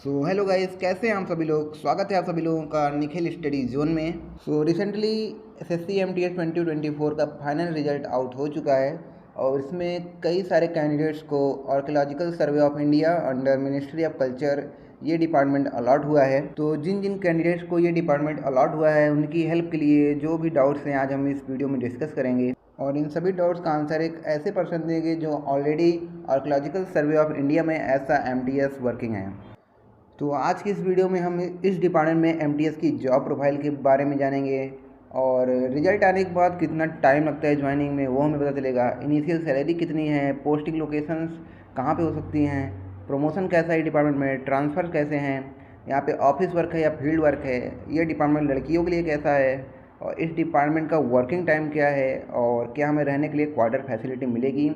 Hello guys, कैसे हैं आप सभी लोग। स्वागत है आप सभी लोगों का निखिल स्टडी जोन में। रिसेंटली एसएससी एमटीएस 2024 का फाइनल रिजल्ट आउट हो चुका है और इसमें कई सारे कैंडिडेट्स को archaeological survey of India under ministry of culture ये डिपार्टमेंट अलॉट हुआ है। तो जिन जिन कैंडिडेट्स को ये डिपार्टमेंट अलॉट हुआ है उनकी हेल्प के लिए जो भी डाउट्स हैं आज हम इस वीडियो में डिस्कस करेंगे और इन सभी डाउट्स का आंसर एक ऐसे पर्सन देंगे जो already archaeological survey of India में एज एमटीएस वर्किंग है। तो आज की इस वीडियो में हम इस डिपार्टमेंट में एमटीएस की जॉब प्रोफाइल के बारे में जानेंगे और रिजल्ट आने के बाद कितना टाइम लगता है ज्वाइनिंग में वो हमें पता चलेगा। इनिशियल सैलरी कितनी है, पोस्टिंग लोकेशंस कहाँ पे हो सकती हैं, प्रमोशन कैसा है डिपार्टमेंट में, ट्रांसफ़र कैसे हैं, यहाँ पे ऑफिस वर्क है या फील्ड वर्क है, ये डिपार्टमेंट लड़कियों के लिए कैसा है और इस डिपार्टमेंट का वर्किंग टाइम क्या है और क्या हमें रहने के लिए क्वार्टर फैसिलिटी मिलेगी,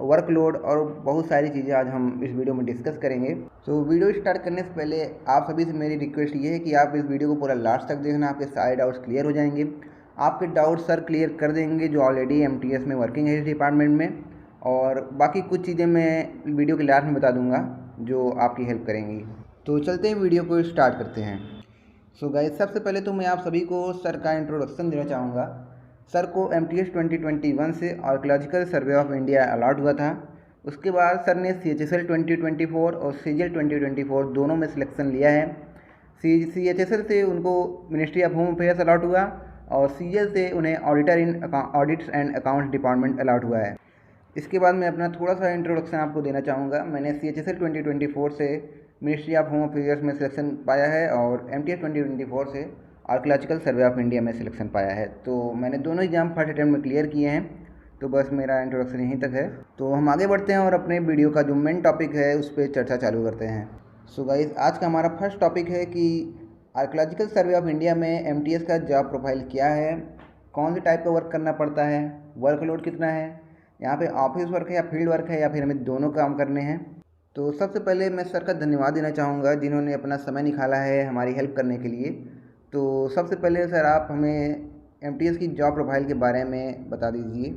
वर्कलोड और बहुत सारी चीज़ें आज हम इस वीडियो में डिस्कस करेंगे। वीडियो स्टार्ट करने से पहले आप सभी से मेरी रिक्वेस्ट ये है कि आप इस वीडियो को पूरा लास्ट तक देखना, आपके सारे डाउट्स क्लियर हो जाएंगे। आपके डाउट्स सर क्लियर कर देंगे जो ऑलरेडी एमटीएस में वर्किंग है इस डिपार्टमेंट में, और बाकी कुछ चीज़ें मैं वीडियो के लास्ट में बता दूंगा जो आपकी हेल्प करेंगी। तो चलते हैं, वीडियो को स्टार्ट करते हैं। गाइस, सबसे पहले तो मैं आप सभी को सर का इंट्रोडक्शन देना चाहूँगा। सर को एमटीएस 2021 से archaeological survey of India allot हुआ था। उसके बाद सर ने सीएचएसएल 2024 और सीजीएल 2024 दोनों में सिलेक्शन लिया है। सीएचएसएल से उनको ministry of home affairs allot हुआ और सीजीएल से उन्हें auditor in audits and accounts department allot हुआ है। इसके बाद मैं अपना थोड़ा सा इंट्रोडक्शन आपको देना चाहूँगा। मैंने सीएचएसएल 2024 से मिनिस्ट्री ऑफ होम अफेयर्स में सिलेक्शन पाया है और एमटीएस 2024 से आर्कियोलॉजिकल सर्वे ऑफ इंडिया में सिलेक्शन पाया है। तो मैंने दोनों एग्जाम फर्स्ट अटैम्प्ट में क्लियर किए हैं। तो बस मेरा इंट्रोडक्शन यहीं तक है। तो हम आगे बढ़ते हैं और अपने वीडियो का जो मेन टॉपिक है उस पर चर्चा चालू करते हैं। गाइस, आज का हमारा फर्स्ट टॉपिक है कि आर्कियोलॉजिकल सर्वे ऑफ इंडिया में एमटीएस का जॉब प्रोफाइल क्या है, कौन से टाइप का वर्क करना पड़ता है, वर्कलोड कितना है, यहाँ पे ऑफिस वर्क है या फील्ड वर्क है या फिर हमें दोनों काम करने हैं। तो सबसे पहले मैं सर का धन्यवाद देना चाहूँगा जिन्होंने अपना समय निकाला है हमारी हेल्प करने के लिए। तो सबसे पहले सर आप हमें एमटीएस की जॉब प्रोफाइल के बारे में बता दीजिए।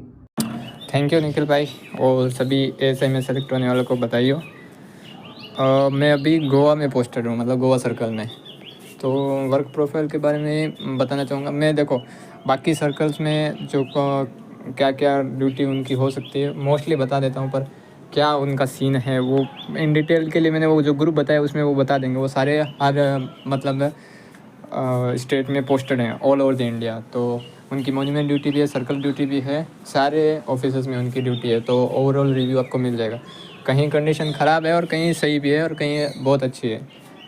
थैंक यू निखिल भाई, और सभी एएसआई में सेलेक्ट होने वालों को बताइए। मैं अभी गोवा में पोस्टेड हूँ, मतलब गोवा सर्कल में। तो वर्क प्रोफाइल के बारे में बताना चाहूँगा मैं। देखो, बाकी सर्कल्स में जो क्या क्या ड्यूटी उनकी हो सकती है मोस्टली बता देता हूँ, पर क्या उनका सीन है वो इन डिटेल के लिए मैंने वो जो ग्रुप बताया उसमें वो बता देंगे। वो सारे हर मतलब स्टेट में पोस्टेड हैं ऑल ओवर द इंडिया। तो उनकी मॉन्यूमेंट ड्यूटी भी है, सर्कल ड्यूटी भी है, सारे ऑफिसर्स में उनकी ड्यूटी है। तो ओवरऑल रिव्यू आपको मिल जाएगा। कहीं कंडीशन ख़राब है और कहीं सही भी है और कहीं बहुत अच्छी है।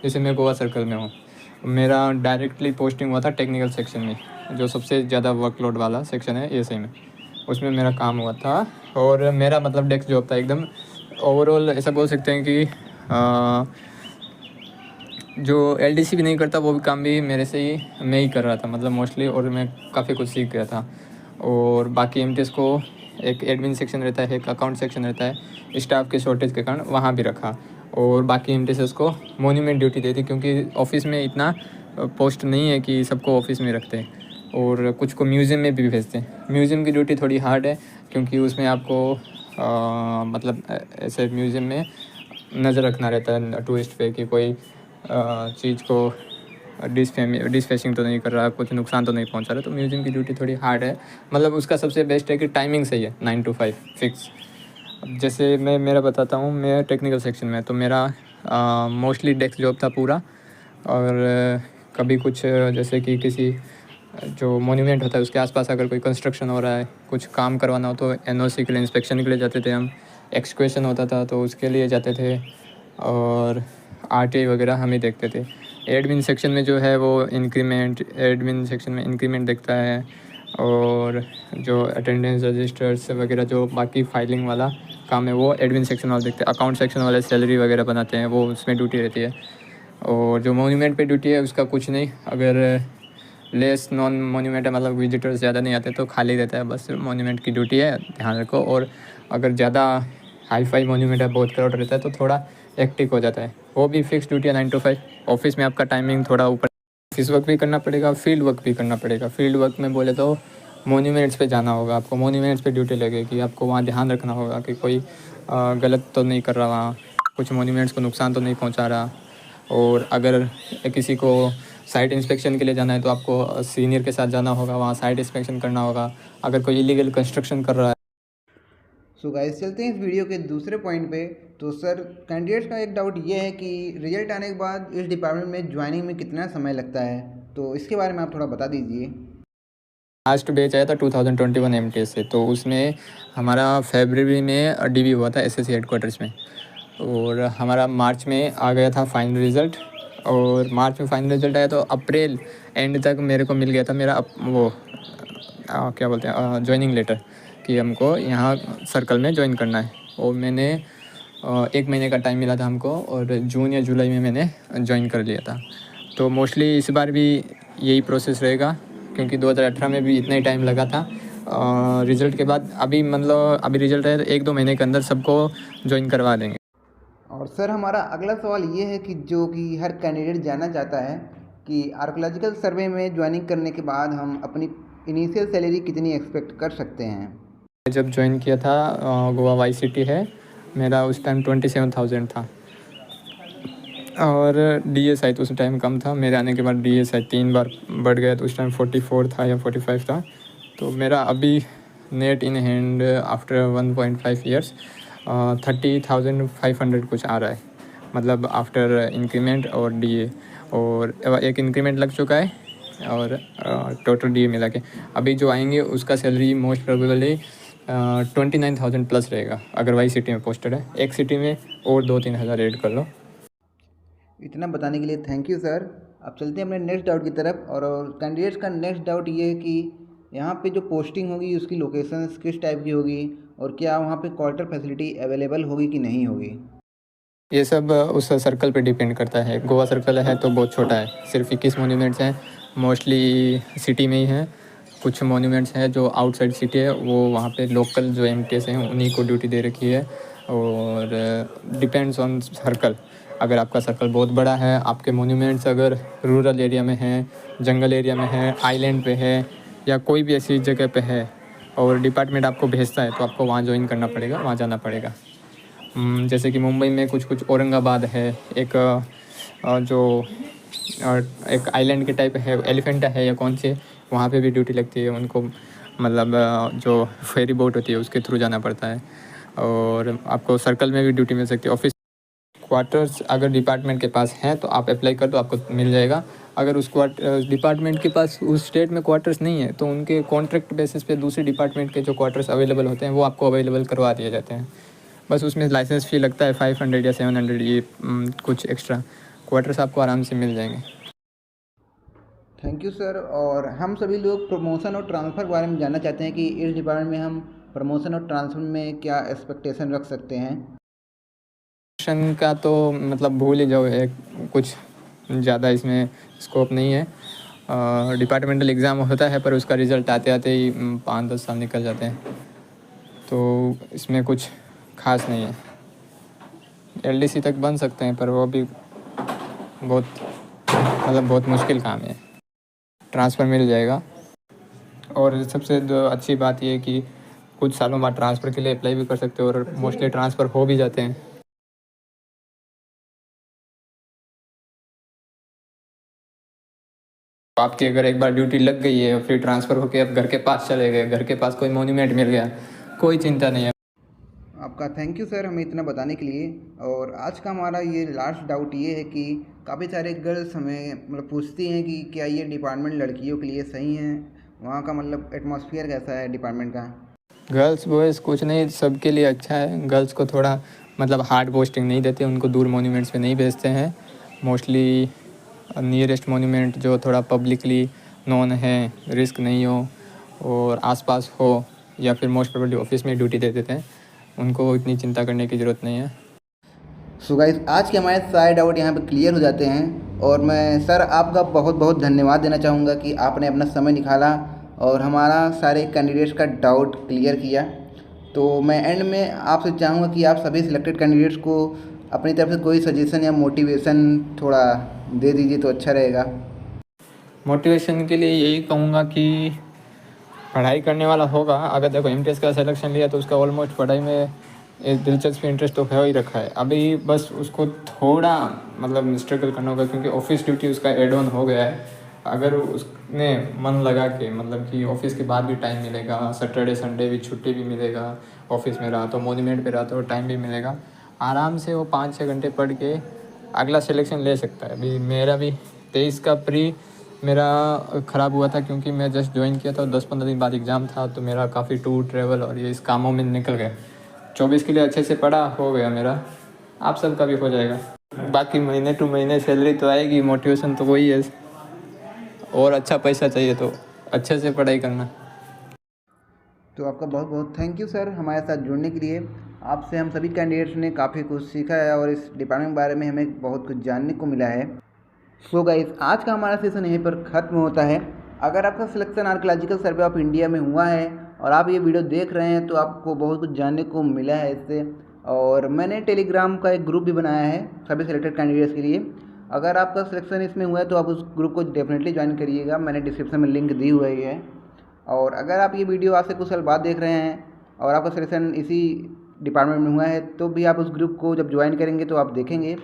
जैसे मैं गोवा सर्कल में हूँ, मेरा डायरेक्टली पोस्टिंग हुआ था टेक्निकल सेक्शन में, जो सबसे ज़्यादा वर्कलोड वाला सेक्शन है एएसआई में। उसमें मेरा काम हुआ था और मेरा मतलब डेस्क जॉब था एकदम। ओवरऑल ऐसा बोल सकते हैं कि जो एलडीसी भी नहीं करता वो भी काम भी मेरे से ही मैं ही कर रहा था, मतलब मोस्टली, और मैं काफ़ी कुछ सीख गया था। और बाकी एमटीएस को एक एडमिन सेक्शन रहता है, एक अकाउंट सेक्शन रहता है, स्टाफ के शॉर्टेज के कारण वहाँ भी रखा। और बाकी एमटीएस को मॉन्यूमेंट ड्यूटी देती क्योंकि ऑफिस में इतना पोस्ट नहीं है कि सबको ऑफिस में रखते हैं, और कुछ को म्यूज़ियम में भी भेजते हैं। म्यूज़ियम की ड्यूटी थोड़ी हार्ड है क्योंकि उसमें आपको मतलब ऐसे म्यूज़ियम में नज़र रखना रहता है टूरिस्ट पे कि कोई चीज़ को डिसफेसिंग तो नहीं कर रहा, कुछ नुकसान तो नहीं पहुंचा रहा। तो म्यूज़ियम की ड्यूटी थोड़ी हार्ड है। मतलब उसका सबसे बेस्ट है कि टाइमिंग सही है, 9 to 5 फिक्स। अब जैसे मैं मेरा बताता हूँ, मैं टेक्निकल सेक्शन में, तो मेरा मोस्टली डेस्क जॉब था पूरा। और कभी कुछ जैसे कि किसी जो मॉन्यूमेंट होता है उसके आसपास अगर कोई कंस्ट्रक्शन हो रहा है, कुछ काम करवाना हो तो एनओसी के लिए, इंस्पेक्शन के लिए जाते थे हम। एक्सक्वेशन होता था तो उसके लिए जाते थे, और आरटीआई वगैरह हम ही देखते थे। एडमिन सेक्शन में जो है वो एडमिन सेक्शन में इंक्रीमेंट देखता है, और जो अटेंडेंस रजिस्टर्स वगैरह जो बाकी फाइलिंग वाला काम है वो एडमिन सेक्शन वाले देखते हैं। अकाउंट सेक्शन वाले सैलरी वगैरह बनाते हैं, वो उसमें ड्यूटी रहती है। और जो मॉन्यूमेंट पे ड्यूटी है उसका कुछ नहीं, अगर लेस नॉन मॉन्यूमेंट है, मतलब विजिटर्स ज़्यादा नहीं आते तो खाली रहता है, बस मॉन्यूमेंट की ड्यूटी है, ध्यान रखो। और अगर ज़्यादा हाई फाई मॉन्यूमेंट है, बहुत क्राउड रहता है तो थोड़ा एक्टिव हो जाता है, वो भी फिक्स ड्यूटी है 9 to 5। ऑफिस में आपका टाइमिंग थोड़ा ऊपर, ऑफिस वर्क भी करना पड़ेगा, फील्ड वर्क भी करना पड़ेगा। फील्ड वर्क में बोले तो मॉन्यूमेंट्स पे जाना होगा आपको, मॉन्यूमेंट्स पे ड्यूटी लगेगी आपको, वहाँ ध्यान रखना होगा कि कोई गलत तो नहीं कर रहा, वहाँ कुछ मॉन्यूमेंट्स को नुकसान तो नहीं पहुँचा रहा। और अगर किसी को साइट इंस्पेक्शन के लिए जाना है तो आपको सीनियर के साथ जाना होगा, वहाँ साइट इंस्पेक्शन करना होगा अगर कोई इलीगल कंस्ट्रक्शन कर रहा है। सो गाइस चलते हैं इस वीडियो के दूसरे पॉइंट पे। तो सर कैंडिडेट्स का एक डाउट ये है कि रिजल्ट आने के बाद इस डिपार्टमेंट में ज्वाइनिंग में कितना समय लगता है, तो इसके बारे में आप थोड़ा बता दीजिए। लास्ट बैच आया था 2021 MTS से, तो उसमें हमारा फरवरी में DV हुआ था SSC हेडक्वार्टर्स में, और हमारा मार्च में आ गया था फाइनल रिज़ल्ट। और मार्च में फाइनल रिज़ल्ट आया तो अप्रैल एंड तक मेरे को मिल गया था मेरा क्या बोलते हैं ज्वाइनिंग लेटर कि हमको यहाँ सर्कल में ज्वाइन करना है। और मैंने 1 महीने का टाइम मिला था हमको, और जून या जुलाई में मैंने ज्वाइन कर लिया था। तो मोस्टली इस बार भी यही प्रोसेस रहेगा, क्योंकि 2018 में भी इतना ही टाइम लगा था रिज़ल्ट के बाद। अभी मतलब अभी रिज़ल्ट है तो 1-2 महीने के अंदर सबको ज्वाइन करवा देंगे। और सर हमारा अगला सवाल ये है कि जो कि हर कैंडिडेट जानना चाहता है कि आर्कोलॉजिकल सर्वे में ज्वाइनिंग करने के बाद हम अपनी इनिशियल सैलरी कितनी एक्सपेक्ट कर सकते हैं। जब ज्वाइन किया था गोवा YCT है, मेरा उस टाइम 27,000 था, और DSI तो उस टाइम कम था। मेरे आने के बाद DSI 3 बार बढ़ गया, तो उस टाइम 44 था या 45 था। तो मेरा अभी net in hand after 1.5 years 30,500 कुछ आ रहा है, मतलब आफ्टर इंक्रीमेंट और DA, और एक इंक्रीमेंट लग चुका है, और टोटल DA मिला के अभी जो आएंगे उसका सैलरी मोस्ट प्रोबेबली 29,000 प्लस रहेगा अगर YCT में पोस्टेड है। एक सिटी में और 2-3 हज़ार ऐड कर लो। इतना बताने के लिए थैंक यू सर। अब चलते हैं अपने नेक्स्ट डाउट की तरफ। और कैंडिडेट्स का नेक्स्ट डाउट ये है कि यहाँ पे जो पोस्टिंग होगी उसकी लोकेशंस किस टाइप की होगी, और क्या वहाँ पे क्वार्टर फैसिलिटी अवेलेबल होगी कि नहीं होगी। ये सब उस सर्कल पे डिपेंड करता है। गोवा सर्कल है तो बहुत छोटा है, सिर्फ 21 मोन्यूमेंट्स हैं, मोस्टली सिटी में ही हैं। कुछ मोन्यूमेंट्स हैं जो आउटसाइड सिटी है, वो वहाँ पे लोकल जो MTS हैं उन्हीं को ड्यूटी दे रखी है। और डिपेंड्स ऑन सर्कल। अगर आपका सर्कल बहुत बड़ा है, आपके मोन्यूमेंट्स अगर रूरल एरिया में हैं, जंगल एरिया में है, आइलैंड पे है, या कोई भी ऐसी जगह पे है और डिपार्टमेंट आपको भेजता है, तो आपको वहाँ ज्वाइन करना पड़ेगा, वहाँ जाना पड़ेगा। जैसे कि मुंबई में कुछ औरंगाबाद है, एक जो एक आइलैंड के टाइप है, एलिफेंटा है या कौन से, वहाँ पे भी ड्यूटी लगती है उनको, मतलब जो फेरी बोट होती है उसके थ्रू जाना पड़ता है। और आपको सर्कल में भी ड्यूटी मिल सकती है। ऑफिस क्वार्टर्स अगर डिपार्टमेंट के पास हैं तो आप अप्लाई कर दो, आपको मिल जाएगा। अगर उस डिपार्टमेंट के पास उस स्टेट में क्वार्टर्स नहीं है तो उनके कॉन्ट्रैक्ट बेसिस पे दूसरे डिपार्टमेंट के जो क्वार्टर्स अवेलेबल होते हैं वो आपको अवेलेबल करवा दिए जाते हैं। बस उसमें लाइसेंस फ़ी लगता है 500 या 700, ये कुछ एक्स्ट्रा। क्वार्टर्स आपको आराम से मिल जाएंगे। Thank you sir. और हम सभी लोग प्रमोशन और ट्रांसफ़र के बारे में जानना चाहते हैं कि इस डिपार्टमेंट में हम प्रमोशन और ट्रांसफ़र में क्या एक्सपेक्टेशन रख सकते हैं। प्रमोशन का तो मतलब भूल ही जाओ, एक कुछ ज़्यादा इसमें स्कोप नहीं है। डिपार्टमेंटल एग्ज़ाम होता है पर उसका रिज़ल्ट आते आते ही 5-10 साल निकल जाते हैं, तो इसमें कुछ खास नहीं है। LDC तक बन सकते हैं पर वो भी बहुत मुश्किल काम है। ट्रांसफ़र मिल जाएगा, और सबसे अच्छी बात ये है कि कुछ सालों बाद ट्रांसफ़र के लिए अप्लाई भी कर सकते हो, और मोस्टली ट्रांसफ़र हो भी जाते हैं। आपकी अगर एक बार ड्यूटी लग गई है, फिर ट्रांसफ़र होकर आप घर के पास चले गए, घर के पास कोई मोन्यूमेंट मिल गया, कोई चिंता नहीं है। आपका थैंक यू सर हमें इतना बताने के लिए। और आज का हमारा ये लास्ट डाउट ये है कि काफ़ी सारे गर्ल्स हमें मतलब पूछती हैं कि क्या ये डिपार्टमेंट लड़कियों के लिए सही है, वहाँ का मतलब एटमॉस्फेयर कैसा है डिपार्टमेंट का। गर्ल्स बॉयज़ कुछ नहीं, सबके लिए अच्छा है। गर्ल्स को थोड़ा मतलब हार्ड पोस्टिंग नहीं देते, उनको दूर मोन्यूमेंट्स पे नहीं भेजते हैं। मोस्टली नियरेस्ट मोन्यूमेंट जो थोड़ा पब्लिकली नोन है, रिस्क नहीं हो और आसपास हो, या फिर मोस्ट प्रोबेबली ऑफिस में ड्यूटी दे देते हैं, उनको इतनी चिंता करने की ज़रूरत नहीं है। सो गाइस आज के हमारे सारे डाउट यहाँ पे क्लियर हो जाते हैं। और मैं सर आपका बहुत बहुत धन्यवाद देना चाहूँगा कि आपने अपना समय निकाला और हमारा सारे कैंडिडेट्स का डाउट क्लियर किया। तो मैं एंड में आपसे चाहूँगा कि आप सभी सिलेक्टेड कैंडिडेट्स को अपनी तरफ से कोई सजेशन या मोटिवेशन थोड़ा दे दीजिए तो अच्छा रहेगा। मोटिवेशन के लिए यही कहूँगा कि पढ़ाई करने वाला होगा, अगर देखो MTS का सिलेक्शन लिया तो उसका ऑलमोस्ट पढ़ाई में एक दिलचस्पी इंटरेस्ट तो हो ही रखा है। अभी बस उसको थोड़ा मतलब स्ट्रगल करना होगा, क्योंकि ऑफिस ड्यूटी उसका एड ऑन हो गया है। अगर उसने मन लगा के मतलब कि ऑफिस के बाद भी टाइम मिलेगा, सैटरडे संडे भी छुट्टी भी मिलेगा, ऑफिस में रहा तो मोन्यूमेंट पे रहा तो टाइम भी मिलेगा, आराम से वो 5-6 घंटे पढ़ के अगला सिलेक्शन ले सकता है। अभी मेरा भी 23 का प्री मेरा ख़राब हुआ था, क्योंकि मैं जस्ट ज्वाइन किया था, 10-15 दिन बाद एग्ज़ाम था, तो मेरा काफ़ी टूर ट्रैवल और ये इस कामों में निकल गया। 24 के लिए अच्छे से पढ़ा, हो गया मेरा। आप सबका भी हो जाएगा। बाकी महीने टू महीने सैलरी तो आएगी, मोटिवेशन तो वही है, और अच्छा पैसा चाहिए तो अच्छे से पढ़ाई करना। तो आपका बहुत बहुत थैंक यू सर हमारे साथ जुड़ने के लिए। आपसे हम सभी कैंडिडेट्स ने काफ़ी कुछ सीखा है और इस डिपार्टमेंट के बारे में हमें बहुत कुछ जानने को मिला है। सो गाइस, आज का हमारा सेशन यहीं पर ख़त्म होता है। अगर आपका selection archaeological survey of India में हुआ है और आप ये वीडियो देख रहे हैं तो आपको बहुत कुछ जानने को मिला है इससे। और मैंने टेलीग्राम का एक ग्रुप भी बनाया है सभी सिलेक्टेड कैंडिडेट्स के लिए। अगर आपका सिलेक्शन इसमें हुआ है तो आप उस ग्रुप को डेफिनेटली ज्वाइन करिएगा, मैंने डिस्क्रिप्शन में लिंक दी हुई है। और अगर आप ये वीडियो आज से कुछ साल बाद देख रहे हैं और आपका सिलेक्शन इसी डिपार्टमेंट में हुआ है तो भी आप उस ग्रुप को जब ज्वाइन करेंगे तो आप देखेंगे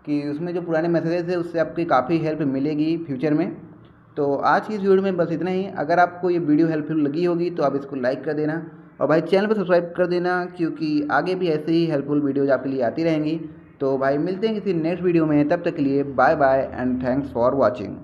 कि उसमें जो पुराने मैसेजेस है उससे आपकी काफ़ी हेल्प मिलेगी फ्यूचर में। तो आज की इस वीडियो में बस इतना ही। अगर आपको ये वीडियो हेल्पफुल लगी होगी तो आप इसको लाइक कर देना और भाई चैनल पर सब्सक्राइब कर देना, क्योंकि आगे भी ऐसे ही हेल्पफुल वीडियोज़ आपके लिए आती रहेंगी। तो भाई मिलते हैं किसी नेक्स्ट वीडियो में, तब तक के लिए bye bye and thanks for watching.